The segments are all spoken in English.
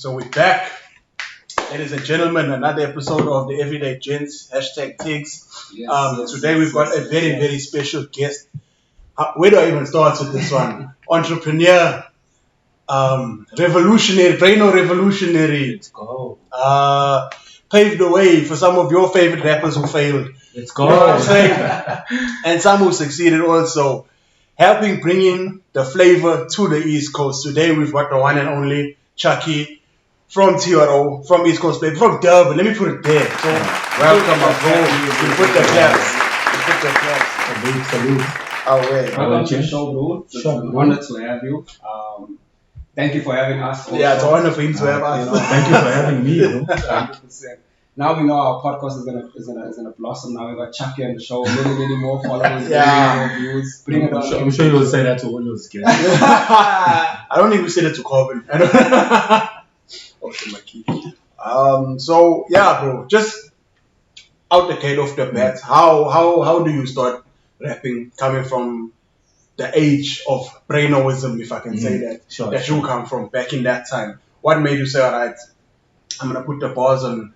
So we're back, ladies and gentlemen, another episode of the Everyday Gents, #Tigs. Today we've got a very special guest. Where do I even start with this one? Entrepreneur, revolutionary, Braino revolutionary. Let's go. Paved the way for some of your favorite rappers who failed. Let's go. You know what I'm saying? And some who succeeded also. Helping bring in the flavor to the East Coast. Today we've got the one and only Chuckie from TRO, from East Coast Play, from Durban. Let me put it there. So welcome, my bro. We put the claps. Salute. Oh, wait. Welcome to the show, bro. It's an honor to have you. Thank you for having us. Yeah, it's an honor for him to have us. Thank you for having me. 100%. Now we know our podcast is gonna blossom. Now we got Chuckie on the show. Many more followers. Many more views. Bring it on. I'm sure you will say that to all those kids. I don't even say that to Corbin. Oh, shit, my key. So yeah, bro. Just out the gate off the bat, how do you start rapping? Coming from the age of brainoism, if I can say that, Sure. you come from back in that time. What made you say, all right, I'm gonna put the bars on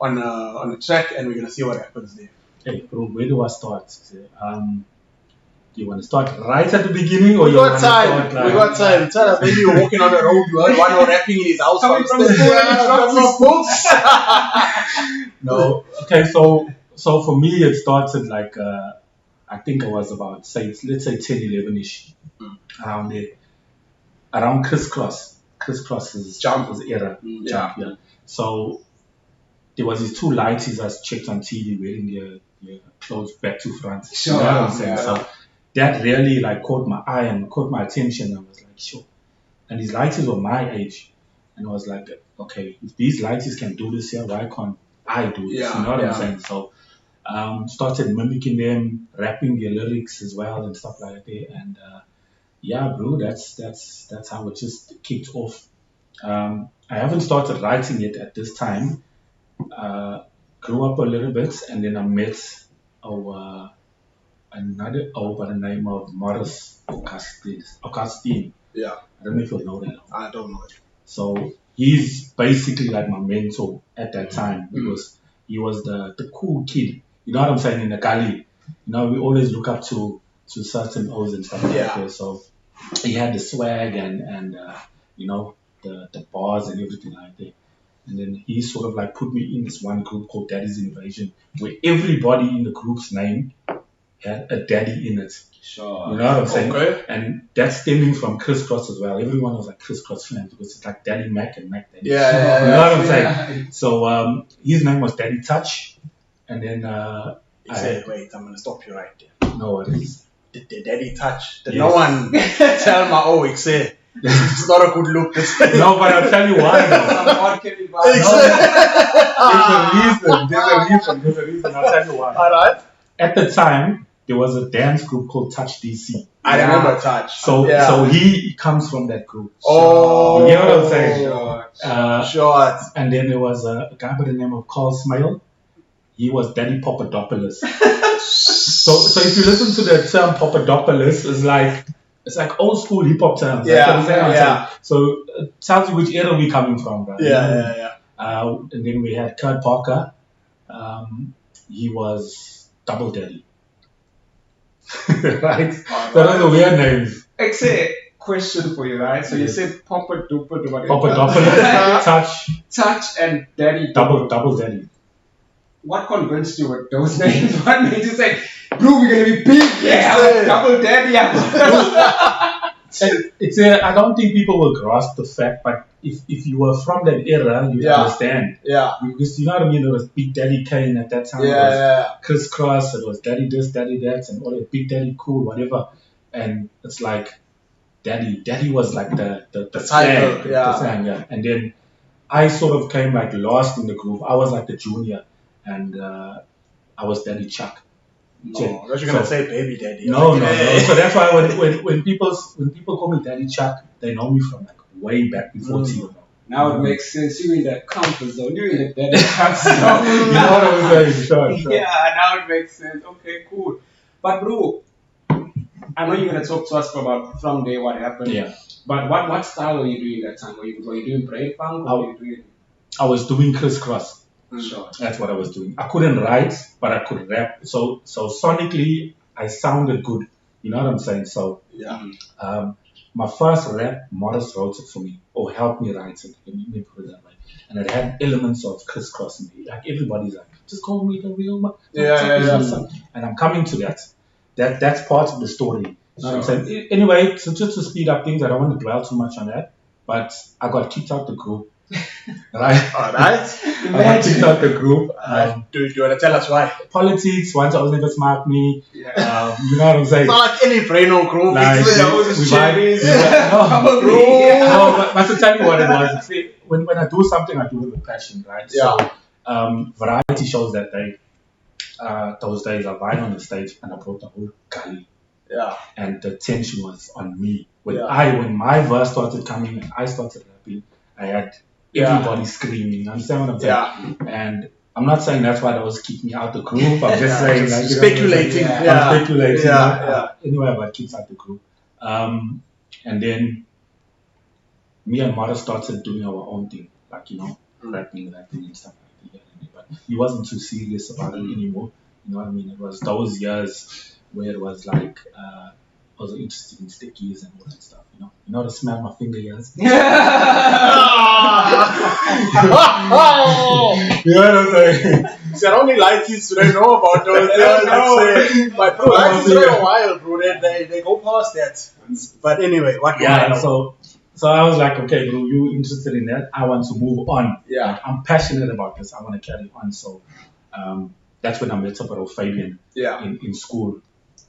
the track and we're gonna see what happens there? Hey, bro, where do I start? Do you want to start right at the beginning, or We got time. Tell us, maybe you're walking on the road, you heard one more rapping in his house Coming from from the school and he dropped his books. No. Okay, so for me it started like I think I was about let's say 10, 11ish, around there, around Crisscross's era. Yeah. So there was these two lighties I checked on TV wearing their clothes back to front. Sure. You know what I'm saying? So that really like caught my eye and caught my attention. I was like, sure. And these lighties were my age. And I was like, okay, if these lighties can do this here, why can't I do this? You know what I'm saying? So started mimicking them, rapping their lyrics as well and stuff like that. And yeah, bro, that's how it just kicked off. I haven't started writing it at this time. Grew up a little bit, and then I met another by the name of Morris Augustine. Yeah. I don't know if you know that. I don't know. So he's basically like my mentor at that time. He was the cool kid. You know what I'm saying, in the gully. You know, we always look up to certain O's and stuff like that. So he had the swag and you know, the bars and everything like that. And then he sort of like put me in this one group called Daddy's Invasion, where everybody in the group's name had a daddy in it. Sure. You know what I'm saying? Okay. And that's stemming from Crisscross as well. Everyone was like Crisscross fans because it's like Daddy Mac and Mac Daddy. Yeah. You know what I'm saying? So his name was Daddy Touch. And then He said, wait, I'm going to stop you right there. No, it is. The Daddy Touch. Yes. No one tell my say it's not a good look. No, but I'll tell you why though. There's a reason. I'll tell you why. Alright. At the time, there was a dance group called Touch DC. I remember Touch. So he comes from that group. Oh. You know what I'm saying? Short. And then there was a guy by the name of Carl Smale. He was Daddy Papadopoulos. so if you listen to the term Papadopoulos, it's like old school hip hop terms. Yeah. So it tells you which era we coming from, right? Yeah. And then we had Kurt Parker. He was Double Daddy. Right? So those are weird names. Actually, question for you, right? So you said Papadopoulos, Touch and Daddy. Double Daddy. What convinced you with those names? What made you say, bro, we're gonna be big? Yeah, Double Daddy. I don't think people will grasp the fact, but if you were from that era, you understand. Yeah. Because you know what I mean, there was Big Daddy Kane at that time. It was Crisscross, it was Daddy this, Daddy that, and all that, Big Daddy Cool, whatever. And it's like Daddy was like the title, the slang, And then I sort of came like last in the group. I was like the junior, and I was Daddy Chuck. Oh, I was gonna say baby daddy. No. So that's why when people call me Daddy Chuck, they know me from like way back before TRO. Now it makes sense. You in that comfort zone. You in the Daddy Chuck zone. You know what I'm saying? Sure. Yeah, now it makes sense. Okay, cool. But bro, I know you're gonna talk to us from there what happened. Yeah. But what style were you doing that time? Were you doing braid funk or were you doing? I was doing crisscross. Sure. That's what I was doing. I couldn't write, but I could rap. So sonically, I sounded good. You know what I'm saying? So my first rap, Morris wrote it for me, or helped me write it. Let me put it that way. And it had elements of crisscross in it. Like everybody's like, just call me the real man. And I'm coming to that. That's part of the story. You know what I'm saying? Anyway, so just to speed up things, I don't want to dwell too much on that. But I got kicked out the group. Right? Alright. I got kicked out the group. Do you want to tell us why? Politics, once I was never smart me. You know what I'm saying? It's not like any Breno group. Like, but to tell you what it was, see, when I do something, I do it with passion, right? Yeah. So, variety shows that day, those days, I vied on the stage and I brought the whole gully. Yeah. And the tension was on me. When Yeah. when my verse started coming and I started rapping, I had everybody screaming. You understand what I'm saying? Yeah. And I'm not saying that's why they was kicking me out the group. I'm just saying, like, speculating. I'm speculating. Yeah. Anyway, I got kicked out the group. And then me and Mara started doing our own thing, like, you know, rapping and stuff like that. But he wasn't too serious about it anymore. You know what I mean? It was those years where it was like, I was interested in stickies and all that stuff, you know to smell my finger years. You know what I'm saying? See, I only like kids today know about those things. But bro, like kids today a while, bro. They go past that. But anyway, what? So I was like, okay, bro, you interested in that? I want to move on. Yeah. Like, I'm passionate about this. I want to carry on. So that's when I met up with Fabian in school,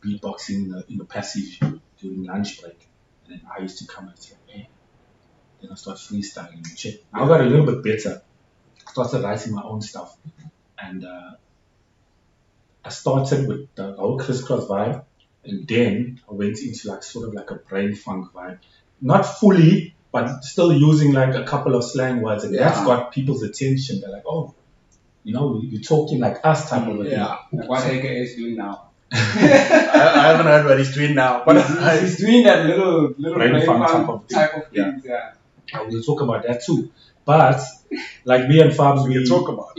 beatboxing in the passage during lunch break. And then I used to come and say, hey, then I start freestyling and shit. I got a little bit better. I started writing my own stuff. And I started with the whole crisscross vibe. And then I went into like sort of like a brain funk vibe. Not fully, but still using like a couple of slang words. And that's got people's attention. They're like, oh, you know, you're talking like us type of a thing. Yeah. Like what AK is doing now. I haven't heard what he's doing now. But he's doing that little brain funk type of things. Yeah. We'll talk about that too. But like me and Fabs, we talk about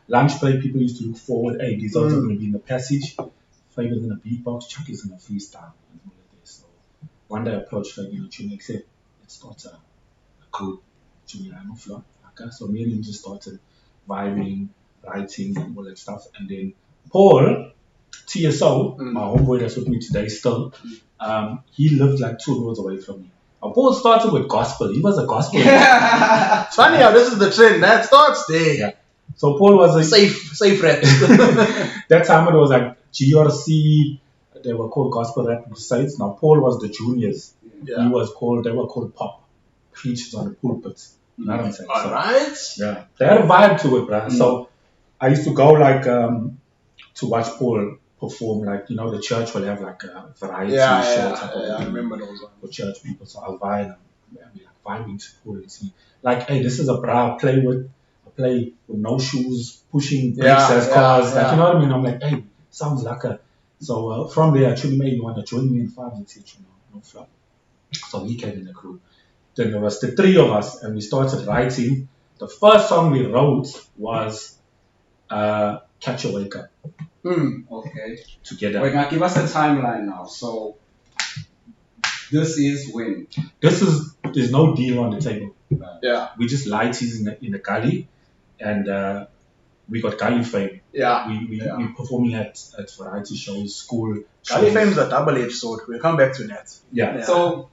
lunch break, people used to look forward. Hey, these are going to be in the passage. Fabian's in a beatbox, Chuckie's in a freestyle. And all of this. So one day I approached Fabian and Chuckie, said, let's start a group. Chuckie, I'm a flop. Okay? So me and him just started vibing, writing, and all that stuff. And then Paul, TSO, my homeboy that's with me today still, he lived like 2 roads away from me. Paul started with gospel. He was a gospel. It's funny how this is the trend. That starts there. Yeah. So Paul was a safe rap. That time it was like GRC. They were called gospel rap sites. Now Paul was the juniors. Yeah. They were called pop preachers on the pulpits. You know what I'm saying? Alright. Yeah. They had a vibe to it, bruh. So I used to go like to watch Paul perform, like, you know, the church will have like a variety show type of I remember those for church people. So I'll vibe them. I'll be like vibing to Paul and see, like, hey, this is a bra I play with no shoes, pushing bricks as cars. Like, you know what I mean? I'm like, hey, sounds like a. So from there, actually made me want to join me in Fabs and say, no flop. So he came in the group. Then there was the 3 of us, and we started writing. The first song we wrote was Catch a Wake Up. Okay. Together. Wait, now give us a timeline now. So this is when? There's no deal on the table. Yeah. We just lighties in the gully, and we got gully fame. Yeah. We performing at variety shows, school. Gully fame is a double-edged sword. We'll come back to that. Yeah. So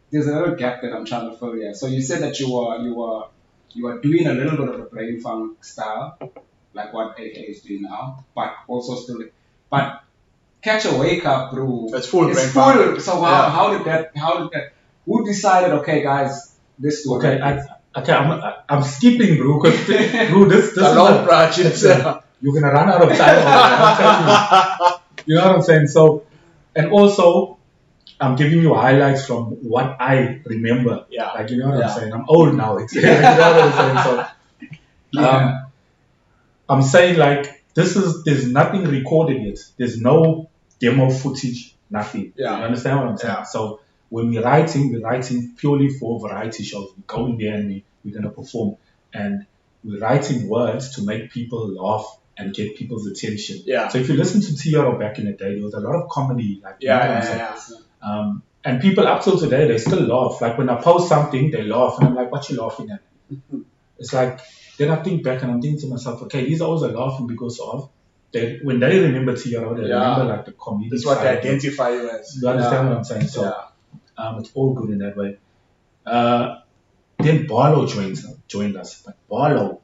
there's a little gap that I'm trying to fill here. So you said that you were doing a little bit of a brain funk style, like what AK is doing now, but also still. But Catch a Wake Up, bro. It's full brain funk. So how did that? Who decided? Okay, guys, this is okay. I'm skipping, bro. Because bro, this is a long project. You're gonna run out of time. You know what I'm saying? So, and also, I'm giving you highlights from what I remember. Yeah. Like, you know what I'm saying? I'm old now. You know what I'm saying? So, I'm saying like there's nothing recorded yet. There's no demo footage, nothing. Yeah. You understand what I'm saying? Yeah. So when we're writing purely for variety shows. We go in there and we're going to perform. And we're writing words to make people laugh and get people's attention. Yeah. So if you listen to TRO back in the day, there was a lot of comedy. Like, you know what I'm saying? Yeah. And people up till today, they still laugh. Like when I post something, they laugh. And I'm like, what you laughing at? It's like, then I think back and I'm thinking to myself, okay, these always are laughing because of, when they remember TRO, they remember like the comedy. That's what they identify you as. You understand what I'm saying? So it's all good in that way. Then Barlow joined us. But Barlow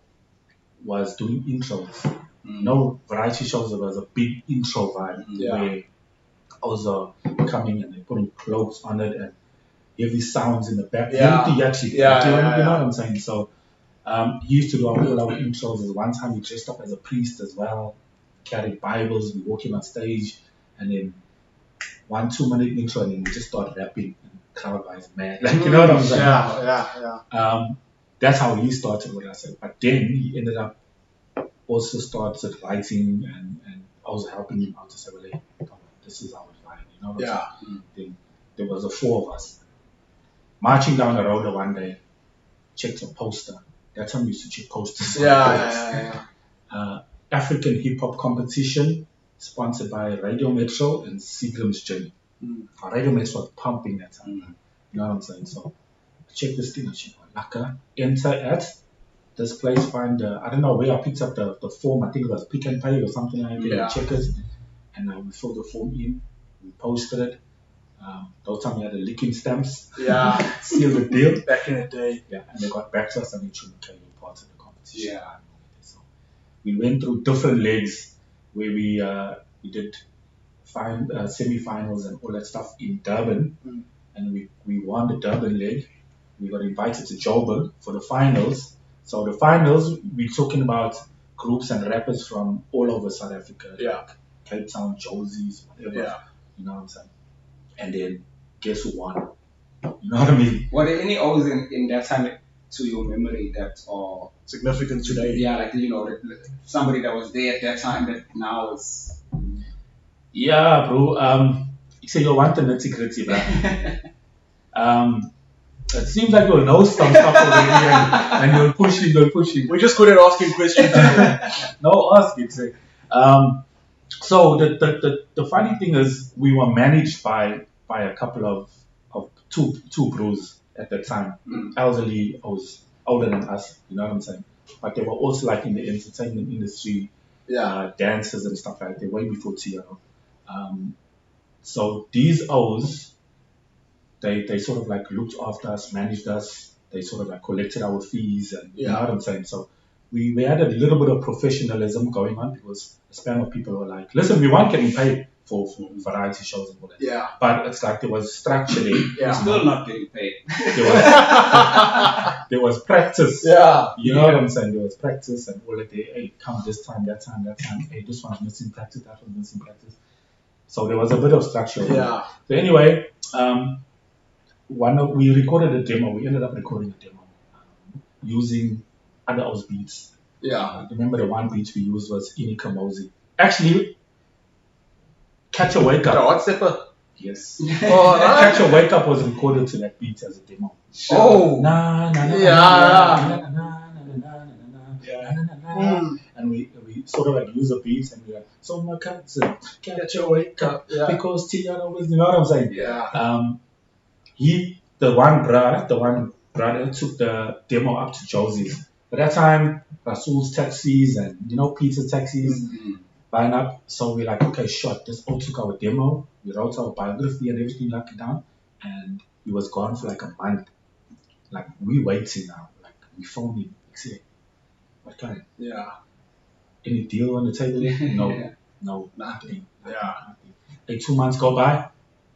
was doing intros. No variety shows, there was a big intro vibe where I was coming and they putting clothes on it and heavy sounds in the back. Empty actually. You know what I'm saying? So he used to do all our intros. There was one time he dressed up as a priest as well, carried Bibles, we walking on stage, and then 1-2 minute intro and then we just started rapping and crowd was mad. Like, you know what I'm saying? Yeah. That's how he started with us. But then he ended up also started writing and I was helping him out to say, well, hey, come on, this is our vibe, you know what I'm saying? Then there was the 4 of us marching down the road one day, checked a poster. That's when we used to check posters. African hip hop competition sponsored by Radio Metro and Seagram's Journey. Radio Metro was pumping that time. You know what I'm saying? So I checked this thing and she went, Laka, enter at this place, find I don't know where I picked up the form. I think it was Pick and Pay or something like that. Check it, and we filled the form in. We posted it. Those time we had the licking stamps. Sealed the deal. Back in the day. And they got back to us and they told okay, you're part of the competition. So we went through different legs where we did semi-finals and all that stuff in Durban, and we won the Durban leg. We got invited to Joburg for the finals. So the finals, we're talking about groups and rappers from all over South Africa, like Cape Town, Josie's, whatever. You know what I'm saying? And then guess who won? You know what I mean? Were there any O's in that time to your memory that are significant today? Yeah, like, you know, somebody that was there at that time that now is. Yeah, bro. You say you want the nitty gritty, bro. It seems like you'll know some stuff already and you're pushing. We're just good at asking questions. No, ask it. So the funny thing is we were managed by a couple of two bros at that time. Elderly, I was older than us, you know what I'm saying? But they were also like in the entertainment industry, dancers and stuff like that, way before TRO. So these O's, they sort of like looked after us, managed us, they sort of like collected our fees and you know what I'm saying? So we had a little bit of professionalism going on because a span of people were like, listen, we weren't getting paid for variety shows and all that. But it's like there was structure there. We're still not getting paid. There was practice. You know what I'm saying? There was practice and all that. Hey, come this time, that time. Hey, this one's missing practice, that one's missing practice. So there was a bit of structure. So anyway, we recorded a demo. We ended up recording a demo using other house beats. Remember the one beat we used was Inika Mosi. Actually, Catch a Wake Up. No, what's that? Yes. Catch a Wake Up was recorded to that beat as a demo. And we sort of like use the beats and we're like, so my cats catch a wake up because TR always, you know what I'm saying? The one brother took the demo up to Josie's. By that time, Rasul's taxis and Peter's taxis line up. So we're like, okay, shot. This all took our demo. We wrote our biography and everything like it down, and he was gone for like a month. Like we waiting now. Like we phoned him. Say, what kind? Any deal on the table? No, nothing. Nothing. Like 2 months go by,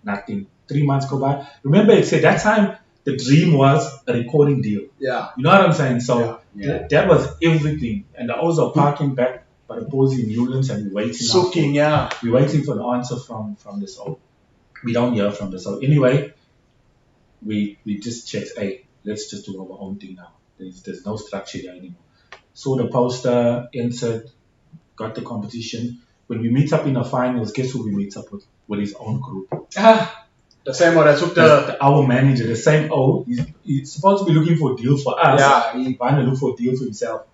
nothing. 3 months go by. Remember, it said that time the dream was a recording deal. You know what I'm saying? So that was everything. And I was parking back by the Posey in Newlands and we're waiting. We're waiting for an answer from this old. We don't hear from this old. Anyway, we just checked, hey, let's just do our own thing now. There's no structure here anymore. Saw the poster, entered, got the competition. When we meet up in the finals, guess who we meet up with? With his own group. The same one that took our manager, the same he's supposed to be looking for a deal for us. Yeah. He wanted to look for a deal for himself.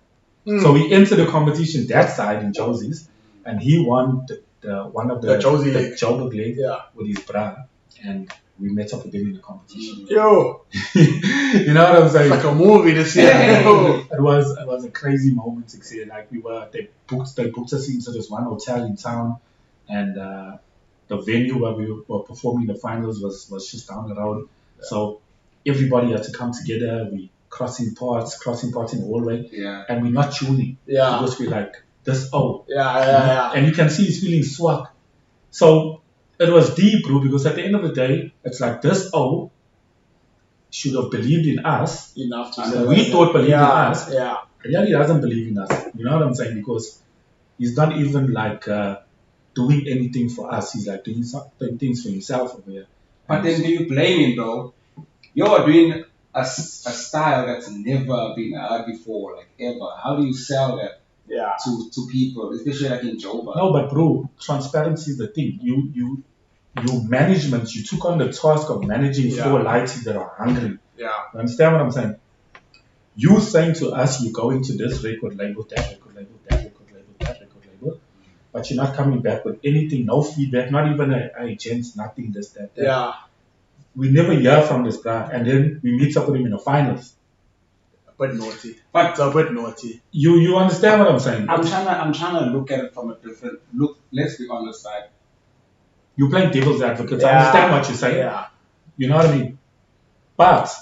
So we entered the competition that side in Josie's, and he won one of the Joburg league with his brother, and we met up with him in the competition. Yo, you know what I'm saying? Like a movie this year. It was a crazy moment to see. Like they booked us into this one hotel in town, and the venue where we were performing the finals was just down the road. Yeah. So everybody had to come together. We crossing parts in the hallway, and we're not tuning. Yeah, because we're like this. Oh, yeah. And you can see he's feeling swag. So it was deep, bro, because at the end of the day, it's like this should have believed in us enough to and we thought believed in us. Yeah. Really doesn't believe in us. You know what I'm saying? Because he's not even like doing anything for us. He's like doing things for himself over here. But then do you blame him, though? You're doing a style that's never been heard before, like ever. How do you sell that to people, especially like in Joburg? No, but bro, transparency is the thing. Your management, you took on the task of managing 4 lighties that are hungry. Yeah. You understand what I'm saying? You saying to us, you're going to this record label, that record label, that record label, that record label, but you're not coming back with anything, no feedback, not even a gents, nothing, this, that. Yeah. We never hear from this guy, and then we meet up with him in the finals. A bit naughty. But it's a bit naughty. You understand what I'm saying? I'm trying to look at it from a different look. Let's be honest, like you're playing devil's advocate. I understand what you're saying. Yeah. You know what I mean? But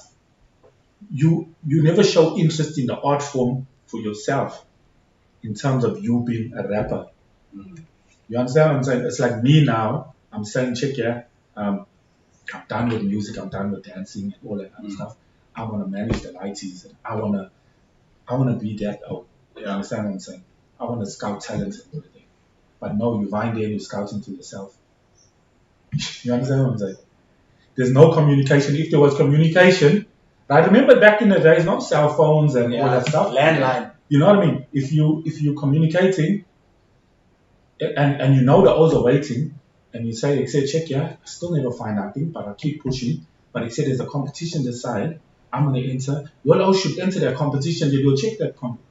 you never show interest in the art form for yourself in terms of you being a rapper. You understand what I'm saying? It's like me now. I'm saying, check here. I'm done with music. I'm done with dancing and all that kind of stuff. I want to manage the lighties. And I want to be that. You understand what I'm saying? I want to scout talent and everything. But no, you find there, you're scouting to yourself. You understand what I'm saying? There's no communication. If there was communication, I remember back in the days, no cell phones and all that stuff. Landline. You know what I mean? If you're communicating, and you know the others are waiting, and you say, check, I still never find nothing, but I keep pushing. But he said there's a competition this side. I'm going to enter. You all should enter that competition. They will check that competition.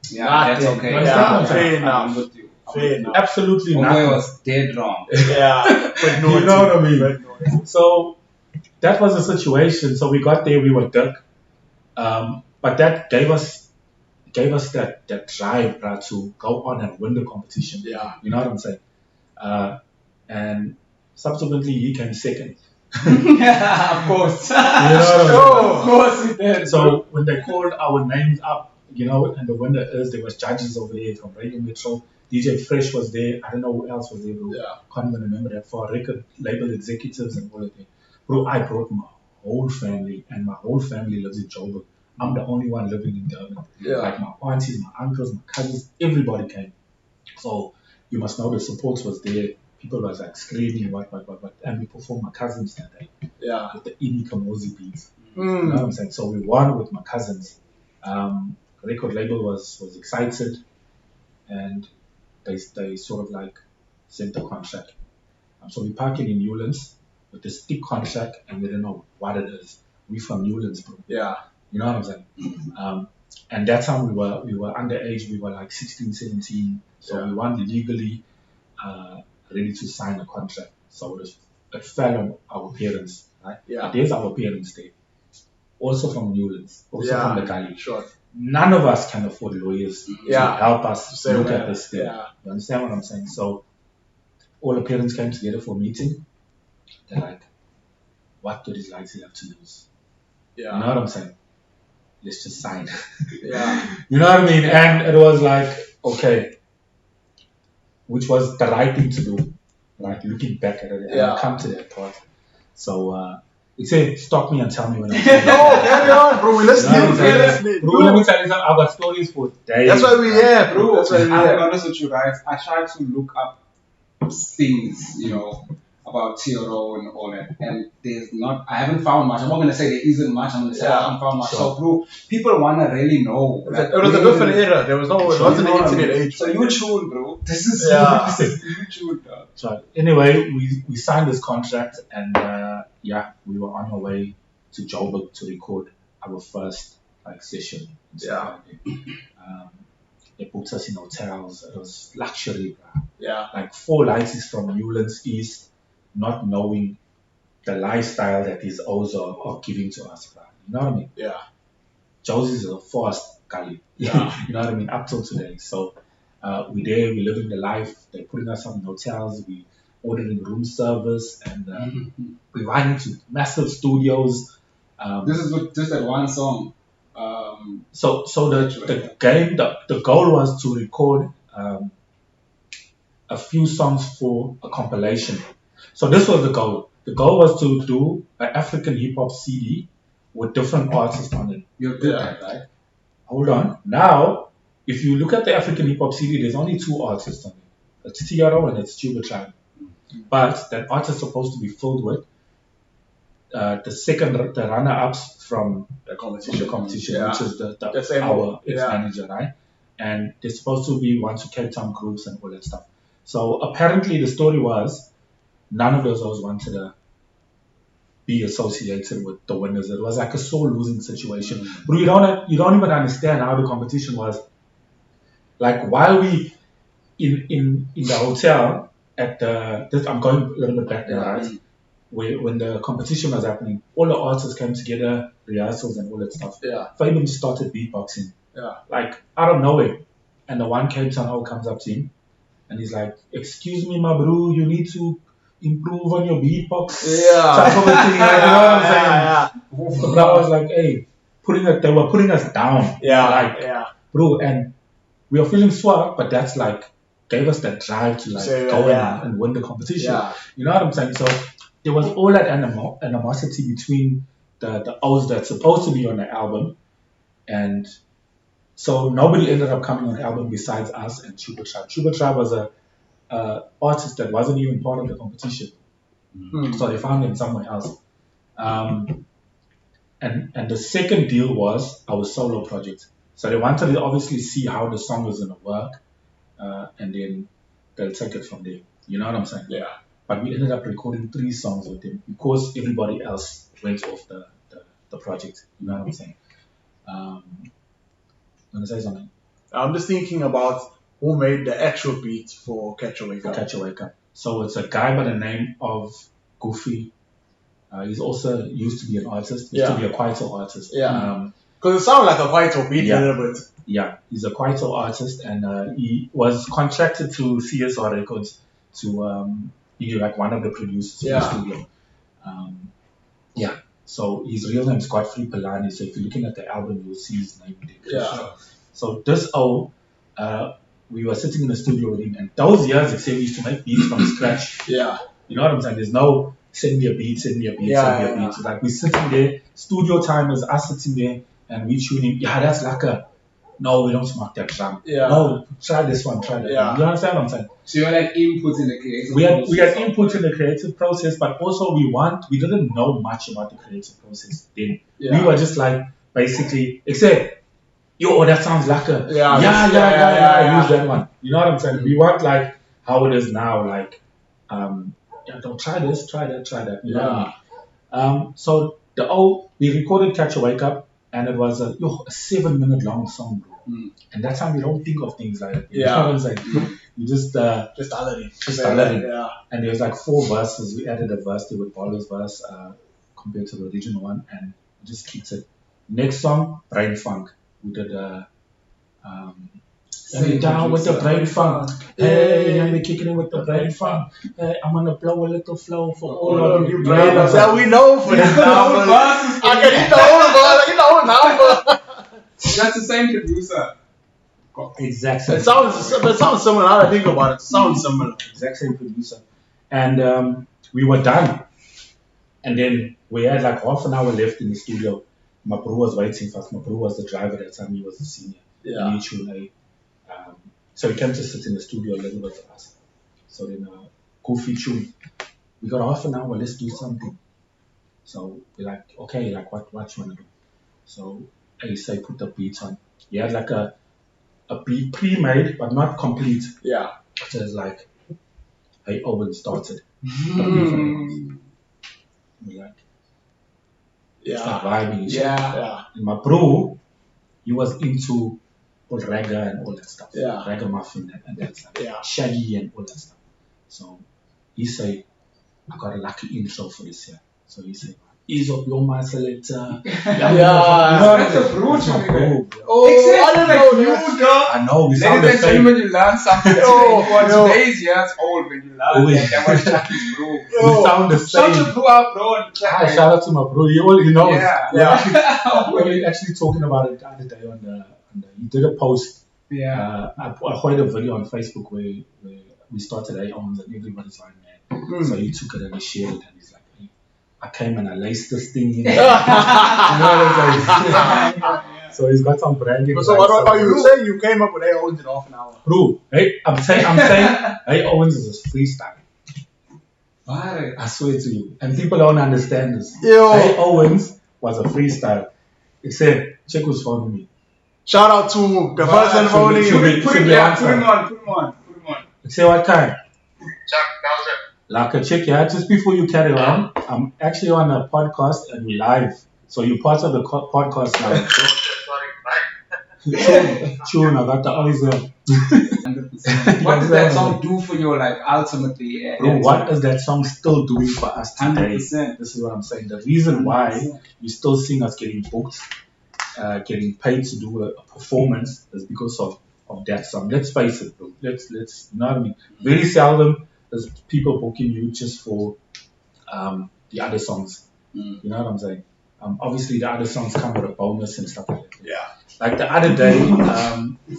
Yeah, that's okay. Fair enough. Fair enough. Absolutely not. It was dead wrong. Yeah. But you know what I mean? So that was the situation. So we got there, we were duck. But that gave us that drive, right, to go on and win the competition. Yeah. You know what I'm saying? And subsequently he came second. Of course. You know of course he did. So when they called our names up, and the winner there was judges over there from Radio Metro. DJ Fresh was there. I don't know who else was there, bro. Yeah. Can't even remember that. For record label executives and all of that. Bro, I brought my whole family, and my whole family lives in Joburg. I'm the only one living in Durban. Yeah. Like my aunties, my uncles, my cousins, everybody came. So you must know the support was there. People was like screaming, what, and we performed my cousins that day. Yeah. With the Ini Kamozi beats. You know what I'm saying? So we won with my cousins. Record label was excited, and they sort of like sent the contract. So we parking in Newlands with this big contract, and we don't know what it is. We from Newlands, bro. Yeah. You know what I'm saying? And that time we were underage. We were like 16, 17. So we weren't legally ready to sign a contract. So it fell on our parents, right? Yeah. But there's our parents there. Also from Newlands, also from the Gully. Sure. None of us can afford lawyers to help us look at this thing. Yeah. You understand what I'm saying? So all the parents came together for a meeting. They're like, what do these lights have to lose? Yeah. You know what I'm saying? Let's just sign. Yeah. You know what I mean? And it was like, okay, which was the right thing to do, right? Looking back at it, and I'll come to that part. So he said, stop me and tell me when I'm saying. No, carry on, bro. We're listening. Bro, let me tell you something. I've got stories for days. That's why we're here, bro. That's why we're I'll here. be honest with you guys. I tried to look up things, about TRO and all that, and I haven't found much. I'm not going to say there isn't much. I'm going to say I haven't found much. Sure. So, bro, people want to really know. It was a different era. There was it wasn't the internet age. So you tune, bro. This is you tune, dog. So anyway, we signed this contract, and yeah, we were on our way to Joburg to record our first like session. And stuff like that. They booked us in hotels. It was luxury, bro. Yeah. Like 4 lights from Newlands East, not knowing the lifestyle that these O's are giving to us, bro. You know what I mean? Yeah. Josie's is a fast gully. Yeah. You know what I mean? Up till today. So we there, we living the life. They're putting us up in hotels. We ordering room service, and we ran into massive studios. This is with just that one song. So the goal was to record a few songs for a compilation. So this was the goal. The goal was to do an African hip hop CD with different artists on it. You did that, right? Hold on. Now, if you look at the African hip hop CD, there's only 2 artists on it. It's Tiaro and it's Tuba Tribe. But that artist is supposed to be filled with the runner-ups from The competition. which is The same our one. ex-manager, right? And they're supposed to be ones who Cape Town groups and all that stuff. So apparently the story was none of those wanted to be associated with the winners. It was like a sore losing situation. But you don't even understand how the competition was. Like while we in the hotel at I'm going a little bit back there, right? When the competition was happening, all the artists came together, rehearsals and all that stuff. Yeah. Fabian just started beatboxing. Yeah. Like out of nowhere. And the one Cape Town comes up to him and he's like, "Excuse me, my bro, you need to improve on your beatbox." Yeah. Type of a thing, like, you know what I'm saying? Yeah. So I was like, hey, they were putting us down. Yeah. Like, bro, and we were feeling swag, but that's like gave us that drive to like go and win the competition. Yeah. You know what I'm saying? So there was all that animosity between the O's that's supposed to be on the album, and so nobody ended up coming on the album besides us and Chuba Tribe. Chuba Tribe was a artist that wasn't even part of the competition, so they found him somewhere else. And the second deal was our solo project. So they wanted to obviously see how the song was gonna work, and then they'll take it from there. You know what I'm saying? Yeah. But we ended up recording 3 songs with him because everybody else went off the project. You know what I'm saying? You want to say something? I'm just thinking about who made the actual beat for Catch a Wake Up. Catch a Wake Up. So it's a guy by the name of Goofy. He's also used to be an artist. Used to be a Kwaito artist. Yeah. Because it sounds like a Kwaito beat a little bit. Yeah, he's a Kwaito artist, and he was contracted to CSR Records to be like one of the producers in the studio. So his real name is Godfrey Pelani. So if you're looking at the album, you'll see his name there. Yeah. So this we were sitting in the studio with him, and those years, except we used to make beats from scratch. Yeah. You know what I'm saying? There's no send me a beat, send me a beat, send me a beat. So like we're sitting there, studio time is us sitting there, and we tuning. Yeah, that's like no, we don't smack that drum. Yeah. No, try this one, try that one. You understand what I'm saying? So you had like input in the creative process. We had input in the creative process, but also we didn't know much about the creative process then. Yeah. We were just like basically except that sounds like a use that one. You know what I'm saying? We weren't like how it is now, like don't try this, try that. You know what I mean? So we recorded Catch a Wake Up, and it was a 7-minute long song, bro. And that's how we don't think of things like that. You know what I'm saying? You just holler it. Yeah. And there was like 4 verses. We added a verse there with Paula's verse compared to the original one, and we just keeps it. Next song, Brain Funk. We did down with the brain funk. Hey, and we kicking it with the brain funk. Hey, I'm gonna blow a little flow for all of you. Yeah, we know for this now. I can hit the whole number. That's the same producer. Exact same. It sounds similar. Now that I think about it, it sounds similar. Exact same producer. And we were done. And then we had like half an hour left in the studio. My bro was waiting for us. My bro was the driver at that time. He was the senior. Yeah. So he came to sit in the studio a little bit for us. So then, Kofi tune. We got half an hour. Let's do something. So we're like, okay, like what you wanna do? So I say put the beats on. He had like a beat pre-made but not complete. Yeah. So it's like, hey, Owen started. We like Yeah. start vibing and shit. Yeah. And my bro, he was into all reggae and all that stuff. Yeah. Ragamuffin and that stuff. Yeah. Shaggy and all that stuff. So he said, I got a lucky intro for this year. So he said, ease up your mind selector. That's a brute, man. Bro. Oh, I don't know, you, dog. I know, we sound Ladies the and same. gentlemen, you learn something today. Today's years old when you learn that was Chuckie's bro. We sound the Shout same. your bro out, bro. And Shout out to my bro. You know, Yeah. we're actually talking about it the other day on the he did a post. Yeah. I put a video on Facebook where we started A-Ons and everybody's like, man. So he took it and he shared it and he's like, hey, I came and I laced this thing in. You know what I'm saying? So he's got some branding. So what are you saying? You came up with A-Owens in half an hour. Bro, hey, I'm saying A-Owens is a freestyle. I swear to you. And people don't understand this. A-Owens was a freestyle. Except, check who's phoning me. Shout out to the person phoning you. Put him on. Say what kind? Like a check, yeah. Just before you carry on, I'm actually on a podcast and we're live. So you're part of the podcast now. Tune, I got the eyes there. 100%. What does that song do for you, like, ultimately? Bro, what is that song still doing for us today? 100%. This is what I'm saying. The reason why you still seeing us getting booked, getting paid to do a performance is because of that song. Let's face it, bro. Let's you know what I mean? Very seldom there's people booking you just for the other songs. You know what I'm saying? Obviously the other songs come with a bonus and stuff like that. Yeah. Like the other day,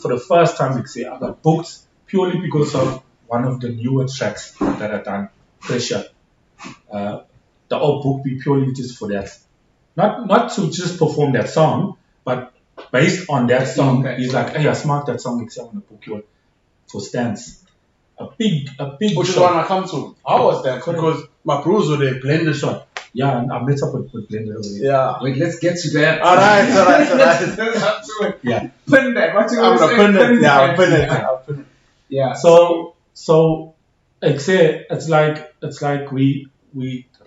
for the first time, I got booked purely because of one of the newer tracks that I done, Pressure. The old booked me purely just for that. Not to just perform that song, but based on that song, he's like, hey, I smart that song, I want to book you for Stance. A big Which show. one I come to? How was that? Because my bros were there, blended shot. Yeah, and I met up with Blender over here. Yeah. Wait, let's get to that. Alright. Let's up to it. Yeah. Pin that. What you I'm gonna say? gonna pin it. Yeah, I'll pin it. Yeah. So it's like we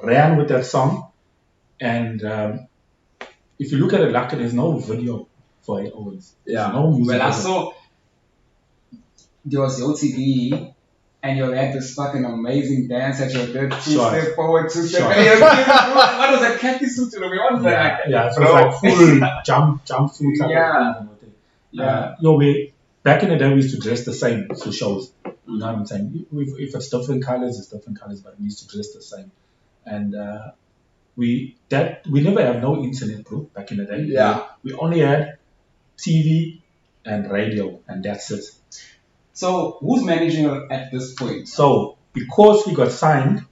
ran with that song, and if you look at it, like there's no video for it always. Yeah. No music. Well, I saw there was your TV, and you had this fucking amazing dance that you did. Two-step forward, two-step back. What was that khaki suit? What was that? Yeah, it was like full jumpsuit type of thing. Yeah. Back in the day, we used to dress the same for shows. You know what I'm saying? If it's different colors, it's different colors, but we used to dress the same. And we never had no internet, bro, back in the day. Yeah. We only had TV and radio, and that's it. So, who's managing it at this point? So, because we got signed,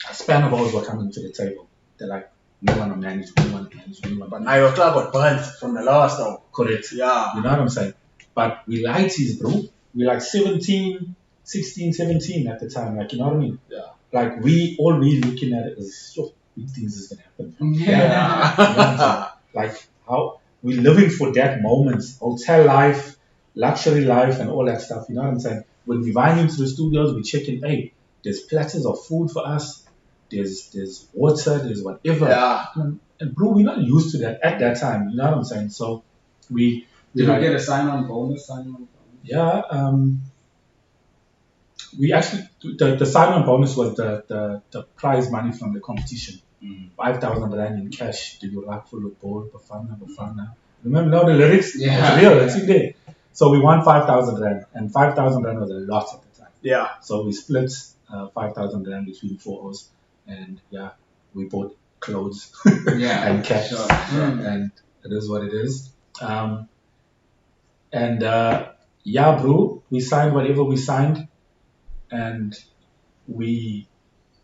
a span of hours were coming to the table. They're like, we want to manage. But now your club got burnt from the last though. Correct. Yeah. You know what I'm saying? But we lighties, bro. We like 16, 17 at the time. Like, you know what I mean? Yeah. Like, all we looking at it is, sure, big things is going to happen. Yeah. You know what I'm saying? Like, how we're living for that moment. Hotel life, luxury life, and all that stuff. You know what I'm saying? When we wind into the studios, we checking, hey, there's platters of food for us. There's water, there's whatever. Yeah. And bro, we're not used to that at that time. You know what I'm saying? So we Did you get a sign-on bonus? Yeah. We actually the sign-on bonus was the prize money from the competition. 5,000 rand in cash. Do you rap full of ball, Bafana? Remember now the lyrics? Yeah. It's real. It's in there. So we won 5,000 rand, and 5,000 rand was a lot at the time. Yeah. So we split 5,000 rand between 4 of us, and yeah, we bought clothes and cash, sure. and it is what it is. Yeah, bro, we signed whatever we signed, and we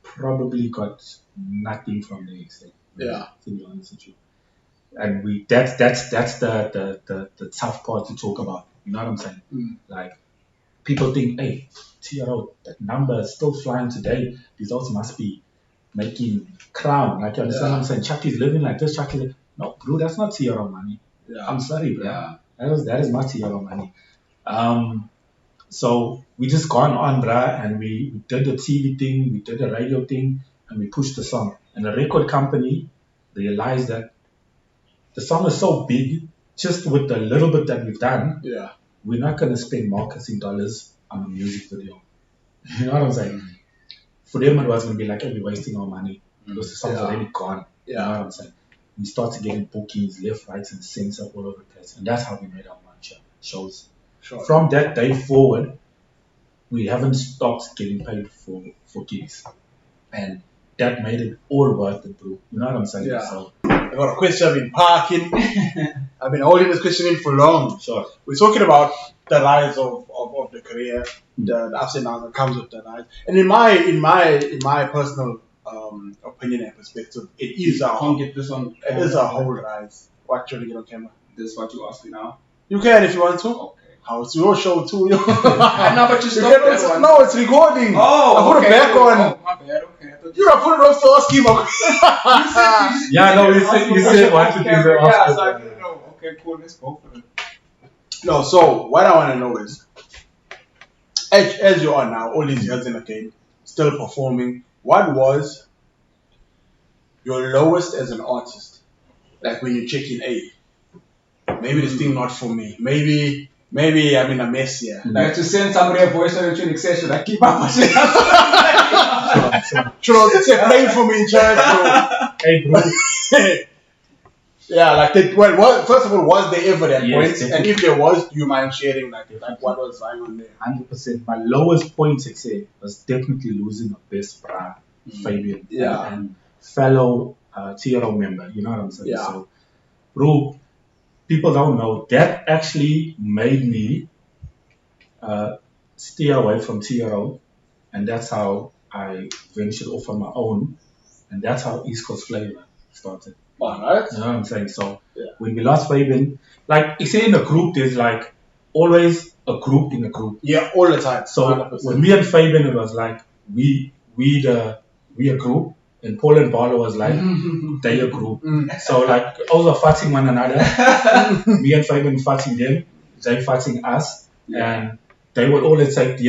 probably got nothing from the extent. Yeah. To be honest with you. And that's the tough part to talk about. You know what I'm saying? Like, people think, hey, TRO, that number is still flying today. Results must be making crown. Like, you understand what I'm saying? Chuckie's living like this, no, bro, that's not TRO money. Yeah. I'm sorry, bro. Yeah. That is not TRO money. So we just gone on, bruh, and we did the TV thing, we did the radio thing, and we pushed the song. And the record company realized that the song is so big, just with the little bit that we've done, Yeah. we're not going to spend marketing dollars on a music video. You know what I'm saying? For them, it was going to be like, hey, we're wasting our money because the song's already gone. You know what I'm saying? We started getting bookings left, right, and center all over the place. And that's how we made our shows. Sure. From that day forward, we haven't stopped getting paid for gigs. And that made it all worth it, bro. You know what I'm saying? Yeah. So, I got a question I've been parking. I've been holding this question in for long. sure. We're talking about the rise of the career, the ups and downs that comes with the rise. And in my personal opinion and perspective, it is a Can't get this on. it is a whole rise. What trying to get on camera? This is what you ask me now. You can if you want to. Okay. How it's your show too. No, but you stopped that one. No, it's recording. Oh, I put okay. it back on. Oh, my bad. Okay. I thought You have put it on so scheme. Yeah, no, you said what to do. Yeah, so I didn't know. Okay, cool. Let's go for it. No, so what I want to know is, as you are now, all these years in the game, still performing, what was your lowest as an artist? Like when you check in, hey, maybe this thing not for me. Maybe I'm in a mess here. You have to send somebody a voice note to exception. I keep up with it. Should I say pray for me in church, bro? Hey, bro. Yeah, like that. Well, first of all, was there ever that Yes, point? definitely. And if there was, do you mind sharing like what was going on there? 100%. My lowest point, I say, was definitely losing a best friend, Fabian, Yeah. and fellow TRO member. You know what I'm saying? Yeah. So, bro, people don't know that actually made me steer away from TRO, and that's how I ventured off on my own, and that's how East Coast Flavor started. Alright. You know what I'm saying? So Yeah. when we lost Fabian, like you say in a group, there's like always a group in a group. Yeah, all the time. So 100%. when me and Fabian, it was like we a group, and Paul and Barlow was like they a group. So like also fighting one another. Me and Fabian fighting them, they fighting us, and they would always take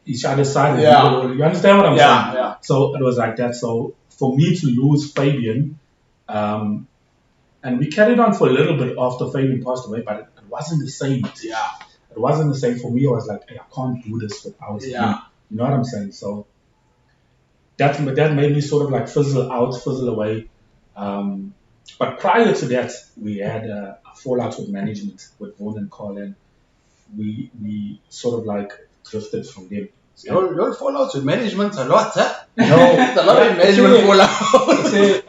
each other's side. Yeah. You understand what I'm Yeah, saying? yeah. So it was like that. So for me to lose Fabian, and we carried on for a little bit after Fabian passed away, but it wasn't the same. Yeah. It wasn't the same for me. I was like, hey, I can't do this without him. Yeah. You know what I'm saying? So that made me sort of like fizzle away. But prior to that, we had a fallout with management, with Vaughan and Colin. We sort of like drifted from them. Your fallouts with management a lot, huh? No, It's a lot of management fallout. See,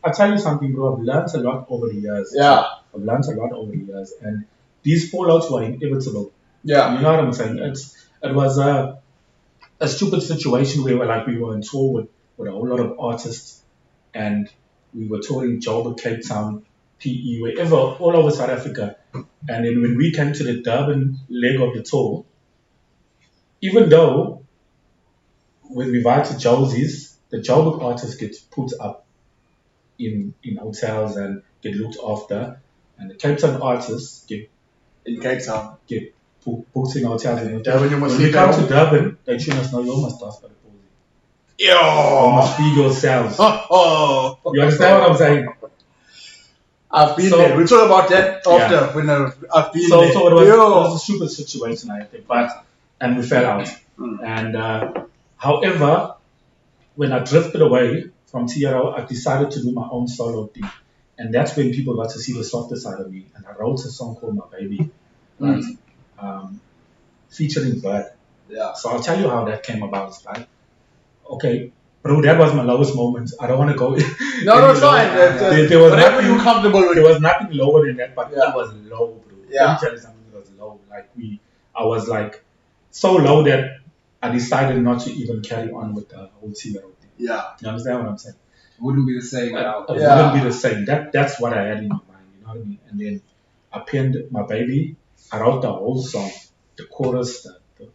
I'll tell you something, bro. I've learned a lot over the years. Yeah. I've learned a lot over the years, and these fallouts were inevitable. Yeah. You know what I'm saying? It was a stupid situation where we were on tour with a whole lot of artists, and we were touring Joburg, Cape Town, PE, wherever, all over South Africa. And then when we came to the Durban leg of the tour, even though when we vibe to Josie's, the Joburg artists get put up in hotels and get looked after, and the Cape Town artists get In Cape Town. booked in hotels. And Durban, you must when we sleep come at to home. Durban, they should us know you must ask for the police. You Yo. must feed yourselves. Oh. You understand what I'm saying? I've been So- there. We'll talk about that after. Yeah. When I've been So there. it was Yo. a stupid situation, I think, and we fell out. And however, when I drifted away from TRO, I decided to do my own solo thing, and that's when people got to see the softer side of me. And I wrote a song called My Baby, right? Featuring Bird. Yeah. So I'll tell you how that came about, right? Okay, bro, that was my lowest moment. I don't want to go. No, it's fine. There was Whatever nothing- you're comfortable with. There was nothing lower than that, but Yeah. it was low, bro. Yeah. Let me tell you something, it was low. I was like so low that I decided not to even carry on with the whole TRO thing. Yeah. You understand what I'm saying? Wouldn't be the same without. It Yeah. wouldn't be the same. That's what I had in my mind, you know what I mean? And then I penned My Baby. I wrote the whole song, the chorus,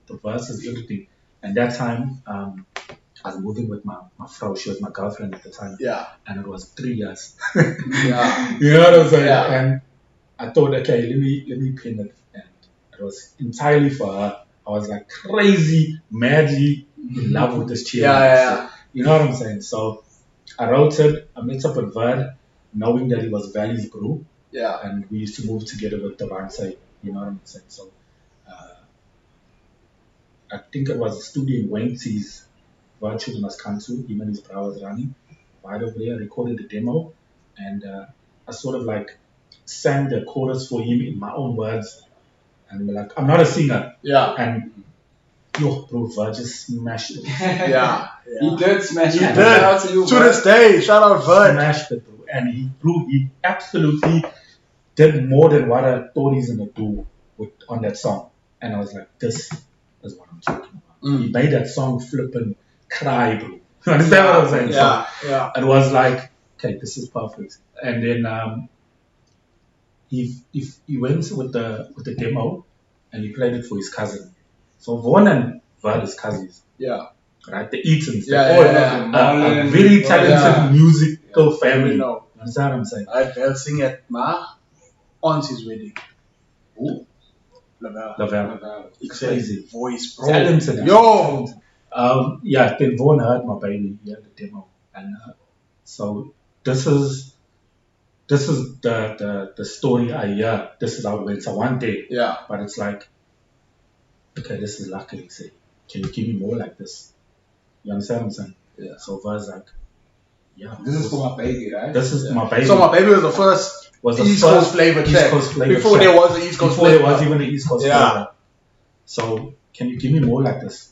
the verses, everything. And that time, I was moving with my Frau. She was my girlfriend at the time. Yeah. And it was 3 years. Yeah. You know what I'm saying? Yeah. And I thought, okay, let me pin it. And it was entirely for her. I was like crazy, madly in love with this chick. Yeah. You know what I'm saying? So I wrote it. I mixed up with Verd, knowing that he was Valley's bro, Yeah. and we used to move together with the Bansai. You know what I'm saying? So I think it was a studio in Wenxi's Virtual Must Cancel. Him and his brother was running. Right over there, I recorded the demo, and I sort of like sang the chorus for him in my own words. And we're like, I'm not a singer. Yeah. And yo, bro, Verd just smashed it. Yeah. He did smash He it. did. Shout out to you, To Verd. this day, shout out Verd. Smashed it, bro. And he absolutely did more than what I thought he's gonna do on that song. And I was like, this is what I'm talking about. He made that song flipping cry, bro. You understand what I'm saying? Yeah. So Yeah. it was like, okay, this is perfect. And then he went with the demo and he played it for his cousin. So Vaughn and Verd is cousins, Yeah. right? The Eatons, Yeah, they're all yeah, a very talented Yeah. musical family. You know. You understand what I'm saying? I'll sing at my auntie's wedding. Ooh. Lavelle. Lavelle. It's Crazy. voice, bro. Talented. Yo. Yeah, then Vaughn heard my baby, he heard the demo. And so this is the story I hear. This is how it went. So one day, Yeah. but it's like, okay, this is luckily say, can you give me more like this? You understand what I'm saying? Yeah. So Verd's like, yeah. This is for my baby, right? This is my baby. So my baby was the first East Coast flavor track. Before there was the East Coast Before flavor. there was even the East Coast Yeah. flavor. So can you give me more like this?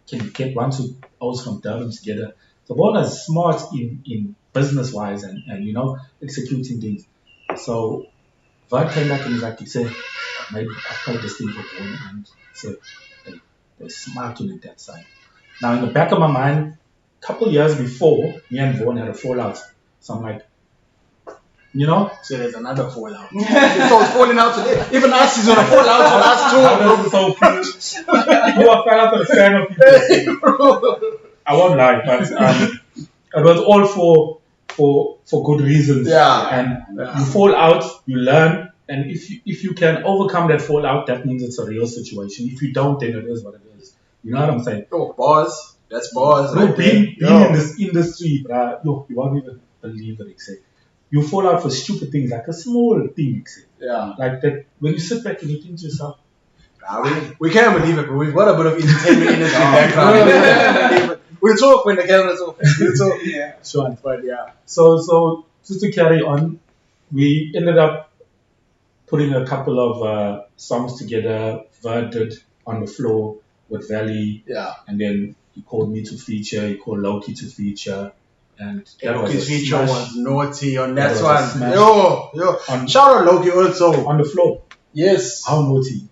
Can you get one, two O's from Durban together? So Vaughn is smart in business wise and you know executing things. So Vaughn came back and he's like, he said, maybe I played this thing for Vaughn and said, hey, they're smarting at that side. Now in the back of my mind, a couple years before, me and Vaughn had a fallout. So I'm like, you know, So there's another fallout. So it's falling out today. Even us is on a fallout with us too. that was so cool. You are fell out of the fan of people. I won't lie, but it was all for good reasons. Yeah. And Yeah. you fall out, you learn, and if you can overcome that fallout, that means it's a real situation. If you don't, then it is what it is. You know what I'm saying? Oh, boss. That's boss. Bro, Right being there. in this industry, bruh, you won't even believe it, except you fall out for stupid things, like a small thing, except. Yeah. Like that, when you sit back and you think to yourself, We can't believe it, bro. We've got a bit of entertainment industry background. We can't believe it. We'll talk when the camera's off. We'll talk. Yeah. sure. But yeah. So just to carry on, we ended up putting a couple of songs together. Verd did On the Floor with Valley, Yeah. and then he called me to feature. He called Loki to feature, and that was Loki's a feature smash. was naughty on That that was a one. smash. Yo. On- Shout out Loki also. On the Floor. Yes. How naughty?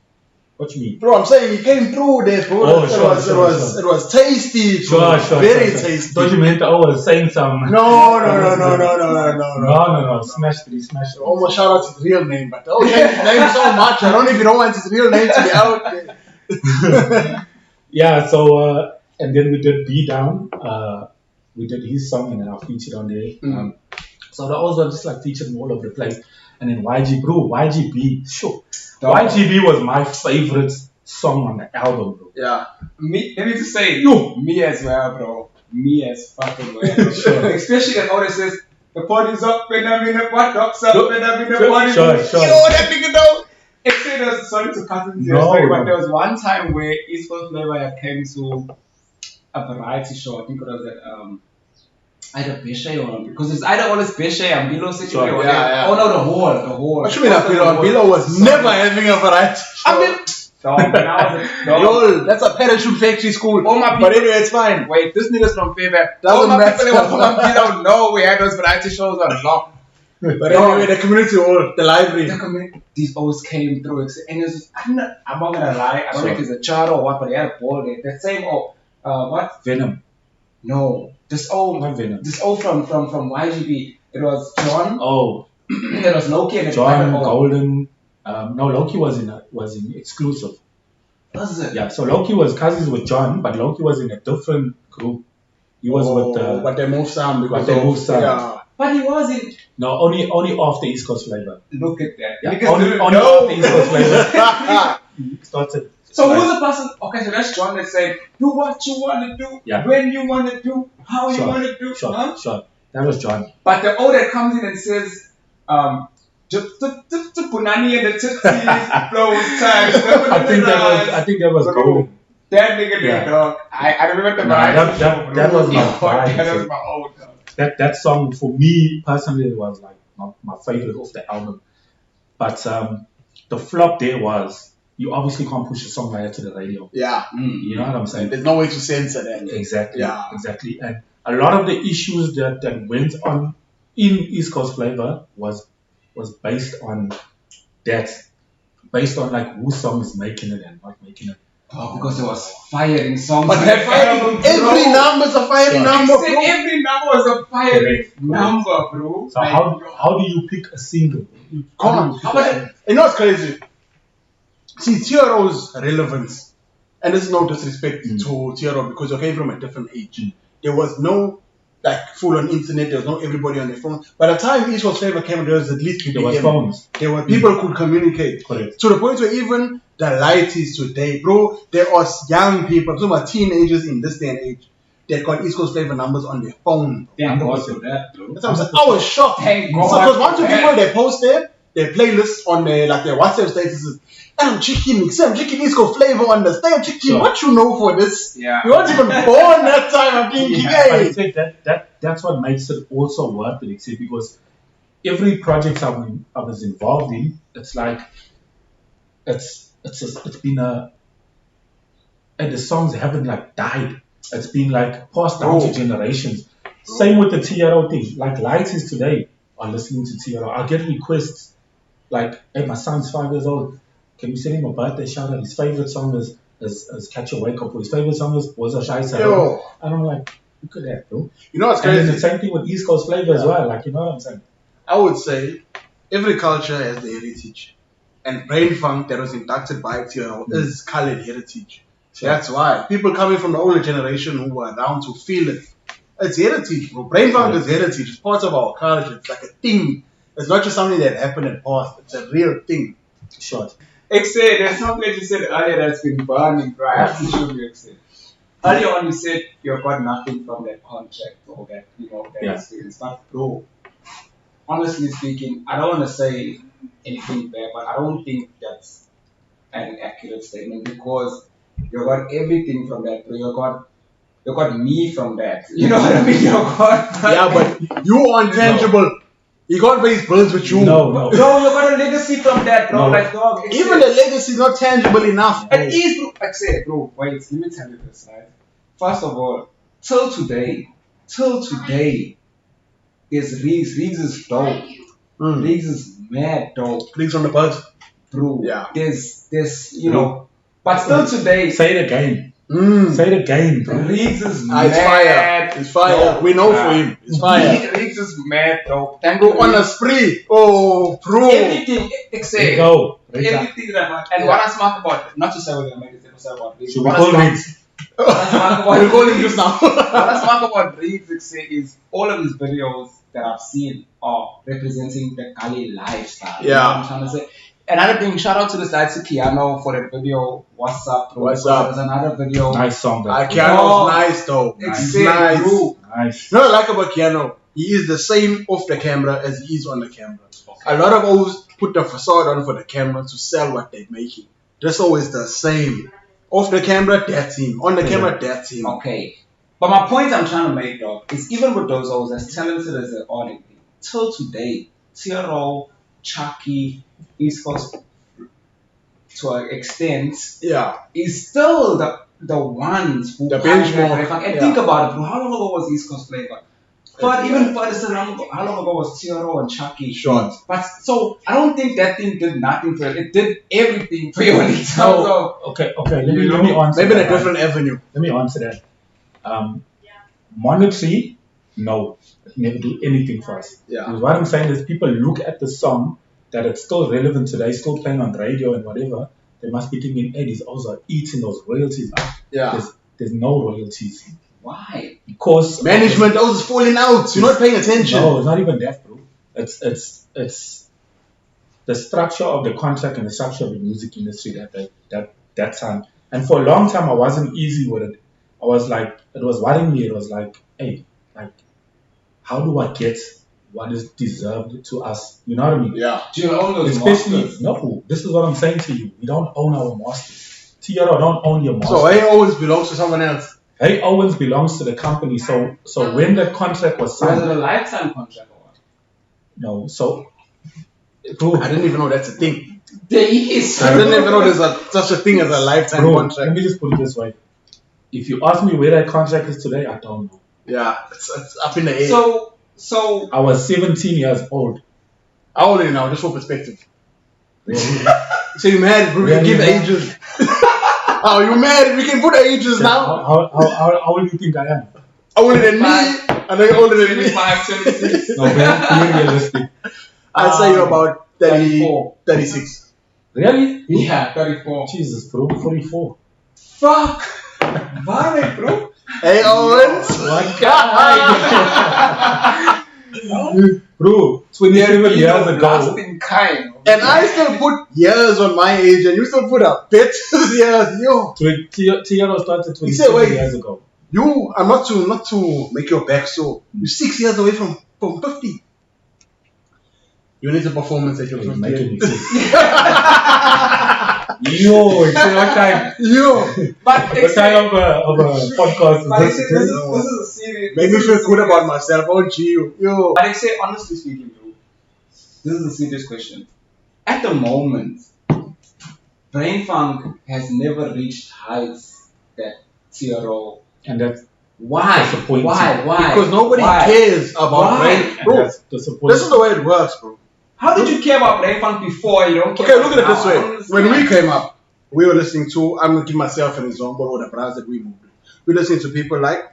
What you mean? Bro, I'm saying he came through there, bro. Oh, it sure, was sure, it was tasty, bro. Sure. Very tasty. Thought you meant I was saying some. No. No. Smash three. Almost shout out his real name, but oh, yeah, his name so much. I don't know if you don't want his real name to be out there. Yeah, so and then we did Be Down. We did his song and then I featured on there. So that was just like featured all over the place. And then YGB, sure. YGB was my favorite song on the album, bro. Yeah. Me, let me just say, Yo. me as well, bro. Me as fucking well. Sure. Especially that all that says, the party's up and I'm in the what dogs up and I'm in the party. Sure. You know what that nigga know? Except there was, sorry to cut into your No, story, no. but there was one time where East Coast Flavor came to a variety show. I think it was at either Beshe or because it's either always Beshe and Bilo City Sure. or Yeah. oh no, the hall. What you mean that Bilo was never having a variety? I mean, no. Yo, that's a parachute factory school. All my people, But anyway, it's fine. wait, this nigga's from Fabian. Doesn't All my matter. people were from Bilo. No, we had those variety shows on lock. But anyway, the community hall, the library. These always came through, and it's just, I'm not gonna lie. I don't know if it's a child or what, but they had a ball there. The same what? Venom. No, this old Not Venom. from YGB. It was John. Oh, There was Loki and John Golden. Golden. No, Loki was in exclusive. Was it? Yeah, so Loki was cousins with John, but Loki was in a different group. He was with but they moved some because But they of- moved some. Yeah. But he wasn't. no only off the East Coast flavor. Look at that. Yeah, Niggas only didn't off know. the East Coast flavor. He started So who's the person? Okay, so that's John that said, do what you want to do, when you want to do, how you want to do. Sure. That was John. But the O that comes in and says, Punani and the Tipsies, flows time. I think that was golden. That nigga did, dog. I remember the vibe. That was my vibe. That was my old dog. That song for me personally was like my favorite of the album. But the flop there was you obviously can't push a song like that to the radio. Yeah. You know what I'm saying? There's no way to censor that. Exactly. Yeah. Exactly. And a lot of the issues that went on in East Coast Flavor was based on that. Based on like whose song is making it and not making it. Oh, because there was firing songs. But every number is a firing number, bro. Every number was a firing number, bro. So how do you pick a single? You can't. You know what's crazy? See, Theodore's relevance, and this is no disrespect to Theodore because you came from a different age. There was no like full on internet. There was no everybody on their phone. By the time East Coast Flavor came, there was at least there was phones. There were people who could communicate. Correct. To the point where even the lighties today, bro, there are young people, some are teenagers in this day and age, that got East Coast Flavor numbers on their phone. Thank God for that, bro. That's what I'm saying. I was shocked. Thank God. Because once people they post their playlists on their WhatsApp statuses. I'm checking East Coast Flavor on the stage. I'm checking what you know for this. Yeah. You weren't even born that time. I'm thinking, I think that's what makes it also worth it, see, because every project I was involved in, it's like it's been and the songs haven't like died. It's been like passed down to generations. Same with the TRO thing. Like lighties today are listening to TRO. I get requests like, hey, my son's 5 years old. Can you send him a birthday shout out? His favorite song is Catch a Wake Up, or his favorite song was a Shy Sound. And I'm like, look at that, bro. You know what's crazy? And then the same thing with East Coast Flavor as well. Like, you know what I'm saying? I would say every culture has their heritage. And Brain Funk that was inducted by TRO is colored heritage. Sure. That's why people coming from the older generation who were around to feel it. It's heritage, bro. Brain Funk is heritage. It's part of our culture. It's like a thing. It's not just something that happened in the past. It's a real thing. Short. Except there's something that you said earlier that's been burning, bro. I have to show you, Except. Earlier on, you said you got nothing from that contract or that, that experience. But, bro, honestly speaking, I don't want to say anything bad, but I don't think that's an accurate statement because you got everything from that, bro. You got me from that. You know what I mean? You got. Yeah, but you are intangible. You can't pay his bills with you. No, you got a legacy from that, bro. No. Like, dog. Even the legacy is not tangible enough. It is, bro. Like, say, bro, wait, let me tell you this, right? First of all, till today, there's Riggs. Riggs is dope. Riggs is mad dope. Riggs on the bus. Bro, yeah. There's but still today. Say it again. Say it again, bro. Riggs is mad. It's fire. Dope. We know for him. It's fire. Riggs is mad dope. Thank you. On a spree. Oh, bro. Everything except everything that and what I smart about, not to say what I made it say about Riggs. Should we call Riggs? We'll call him just now. What I smart about Riggs is all of these videos that I've seen are representing the Kali lifestyle. Yeah. You know what I'm trying to say? Another thing, shout out to the side to Keanu for that video. What's up, bro? What's up? There's another video. Nice song, though. Keanu's nice, though. Nice. Nice. You know what I like about Keanu? He is the same off the camera as he is on the camera. Okay. A lot of O's put the facade on for the camera to sell what they're making. That's always the same. Off the camera, that's him. On the camera, that's him. Okay. But my point I'm trying to make, dog, is even with those O's, as talented as they are, till today, TRO, Chuckie, East Coast, to an extent, is still the ones who the benchmark. And think about it, bro. How long ago was East Coast Flavor? But even further, how long ago was TRO and Chuckie? Sure. But so I don't think that thing did nothing for it. It did everything for you in terms of. Okay. Let me answer. Maybe in a different avenue. Let me answer that. Monetary, no, it never do anything for us. Yeah. Because what I'm saying is, people look at the song that it's still relevant today, still playing on radio and whatever. They must be thinking, hey, these also eating those royalties up. Yeah. There's no royalties. Why? Because management is falling out. You're not paying attention. No, it's not even that, bro. It's the structure of the contract and the structure of the music industry that that time. And for a long time, I wasn't easy with it. I was like, it was worrying me. It was like, hey, like, how do I get what is deserved to us? You know what I mean? Yeah. Do you own those Especially, masters? no, this is what I'm saying to you. We don't own our masters. TRO don't own your masters. So A always belongs to someone else. Hey Owens belongs to the company. So when the contract was Was signed, it a lifetime contract or what? no, so bro, I didn't even know that's a thing. There is. I didn't even know there's such a thing as a lifetime bro, contract. let me just put it this way. If you ask me where that contract is today, I don't know. Yeah, it's up in the air. So I was 17 years old. How old are you now? Just for perspective. Really? So you married, bro? We can Really, give man? ages. Oh, you married? We can put ages now. How old do you think I am? Older than me. I know you're older than me. 25, 26. No, be realistic. I'd say you're about 30, 34. 36. Really? Yeah, 34. Jesus, bro, 44. Fuck! Why, bro? Hey, Owens. What guy? Bro, 27 years ago. Lasting kind. And I still put years on my age, and you still put a bit years. Yo, TRO started He said, 27 wait. years ago. you. I'm not to make your back sore. You're 6 years away from 50. You need a performance at your You're 50. making me sick. Yo, it's what kind? Yo, But What kind of a podcast But is this this? is a serious. make me feel good about myself. Oh, gee, yo. But I say, honestly speaking, bro, this is a serious question. At the moment, Brain Funk has never reached heights that TRO. And that's Why? disappointing. Why? Because nobody Why? cares about Why? brain. and Bro, that's disappointing. this is the way it works, bro. How did you care about Brain Funk before? You don't care. Okay, look at it about this now? I way. don't understand. When we came up, we were listening to, I'm going to give myself an example, or the brands that we moved with. We listening to people like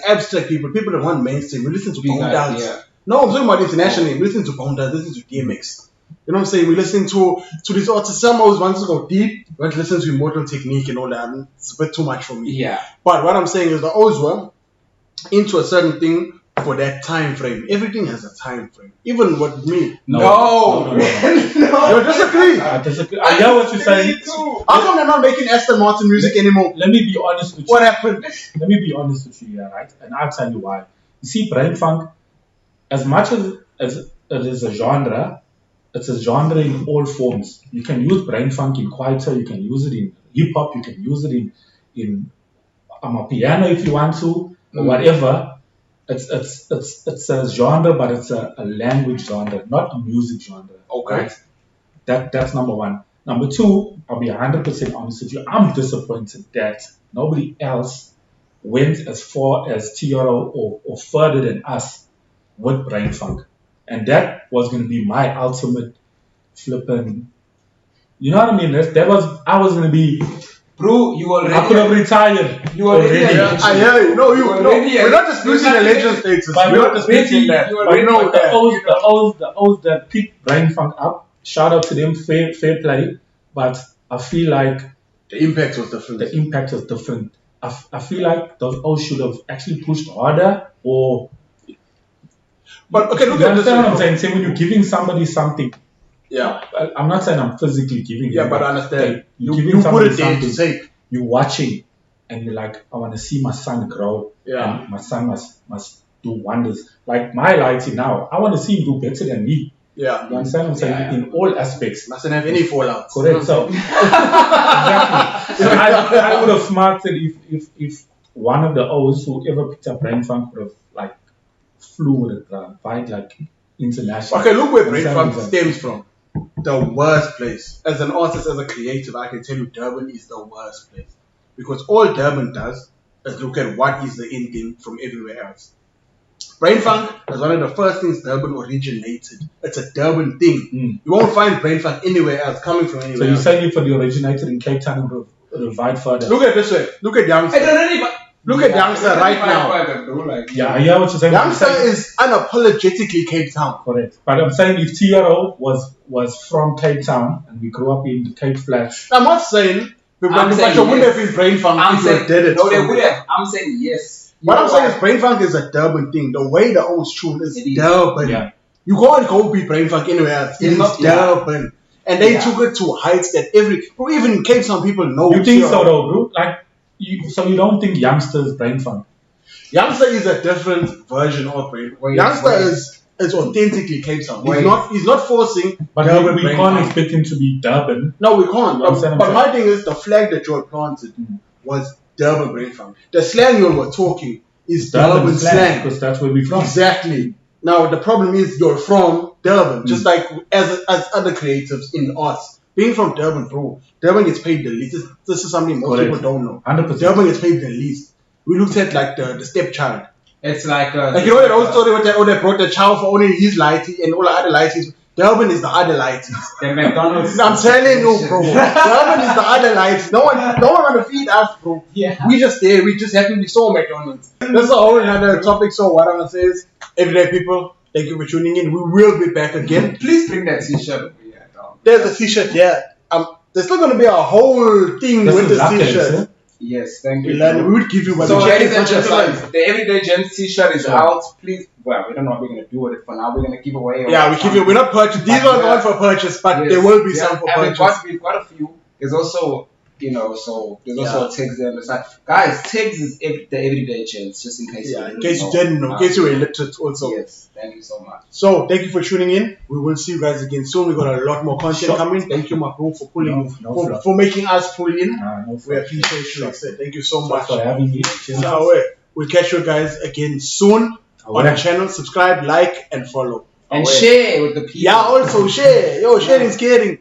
abstract people that want mainstream. We listen to Big Bone Dance. idea. No, I'm talking about internationally. We listen to Bone Dance, listen to DMX. You know what I'm saying? We listen to these artists. Some always want to go deep, want to listen to Immortal Technique and all that. I mean, it's a bit too much for me. Yeah. But what I'm saying is the always were into a certain thing for that time frame. Everything has a time frame. Even with me. No. You disagree? I disagree. I hear what you're saying. How come they're not making Aston Martin music anymore? Let me be honest with you. What happened? Let me be honest with you, yeah, right? And I'll tell you why. You see, Brain Funk, as much as it is a genre, it's a genre in all forms. You can use Brain Funk in kwaito, you can use it in hip hop, you can use it in piano if you want to, or whatever. It's a genre, but it's a language genre, not a music genre. Okay. Right? That's number one. Number two, I'll be 100% honest with you. I'm disappointed that nobody else went as far as TRO or further than us with Brain Funk. And that was going to be my ultimate flipping. You know what I mean? I was going to be. Bro, you already. I could have retired. You already. Yeah, I hear you. No, Already, we're not disputing the legend status. But We're not disputing that. you But already- you know But the that. O's that picked Brain Funk up, shout out to them, fair play. But I feel like The impact was different. the impact was different. I feel like those O's should have actually pushed harder, or But okay, look you at this. understand what I'm saying? Say when you're giving somebody something, Yeah, I'm not saying I'm physically giving. yeah, you, but I understand. like, You you're giving put somebody it there to something. say. You're watching, and you're like, I want to see my son grow. Yeah. And my son must do wonders. Like my lighting now, I want to see him do better than me. Yeah, You understand what I'm saying? Yeah. In all aspects. mustn't have any fallout. Correct. So exactly. So I would have smarted if one of the O's, whoever picked up Brain Funk, would have like flew with it, right? Like international. Okay, look where Brain Understand Funk what I'm stems from. The worst place. As an artist, as a creative, I can tell you Durban is the worst place. Because all Durban does is look at what is the in thing from everywhere else. Brain Funk is one of the first things Durban originated. It's a Durban thing. You won't find Brain Funk anywhere else, coming from So anywhere you're else. saying if it originated in Cape Town and revived further? Look at it this way. Look at I Youngster. don't really. Look at Youngster right now. Yeah, I hear what you're saying. Youngster is unapologetically Cape Town. Correct. But I'm saying if TRO was from Cape Town and we grew up in the Cape Flats, I'm not saying, but I'm saying you wouldn't yes. have been Brain Funk I'm if you saying did it. no, they from would there. have. I'm saying yes. What You I'm know saying why? is Brain Funk is a Durban thing. The way the old tune is It is. Durban. Yeah. You can't go be Brain Funk anywhere else. It's It's not- yeah. Durban. and they took it to heights that even in Cape Town people know. You think so though, bro? Like, so you don't think youngsters brain funk? Youngster is a different version of brain funk. Youngster is authentically Cape Town. He's not forcing. But we can't expect him to be Durban. No, we can't. But my thing is, the flag that you had planted was Durban brain funk. The slang you were talking is Durban slang. Because that's where we're from. Exactly. Now, the problem is you're from Durban, just like as other creatives in arts. Being from Durban, bro, Durban gets paid the least. This is something most people don't know. 100%. Durban gets paid the least. We looked at like the stepchild. It's like you know that old story where they brought the child for only his lighty and all the other lighties. Durban is the other lighties. The McDonald's. I'm telling you, bro. Durban is the other lighties. No one want to feed us, bro. Yeah. We just there. We just happen to be so McDonald's. That's a whole another topic. So what I'm gonna say is, everyday people, thank you for tuning in. We will be back again. Please bring that t-shirt. There's a t-shirt, yeah. There's still gonna be a whole thing with the t-shirt. Yes, thank you. We would give you so, ladies and gentlemen, the Everyday Gents t-shirt is out. Please, well, we don't know what we're going to do with it for now. We're going to give away. We're not purchasing. These are not for purchase, but there will be some for purchase. We've got a few. There's also, so there's also a Tigs there on the side. Guys, Tigs is the Everyday Gents, just in case in case you didn't know, in case you were illiterate also. Yes, thank you so much. So, thank you for tuning in. We will see you guys again soon. We've got a lot more content coming. Thank you, my bro, for for making us pull in. We appreciate you. Thank you so much for having me. We'll catch you guys again soon on the channel. Subscribe, like, and follow. And share with the people. Yeah, also share. Yo, sharing is caring.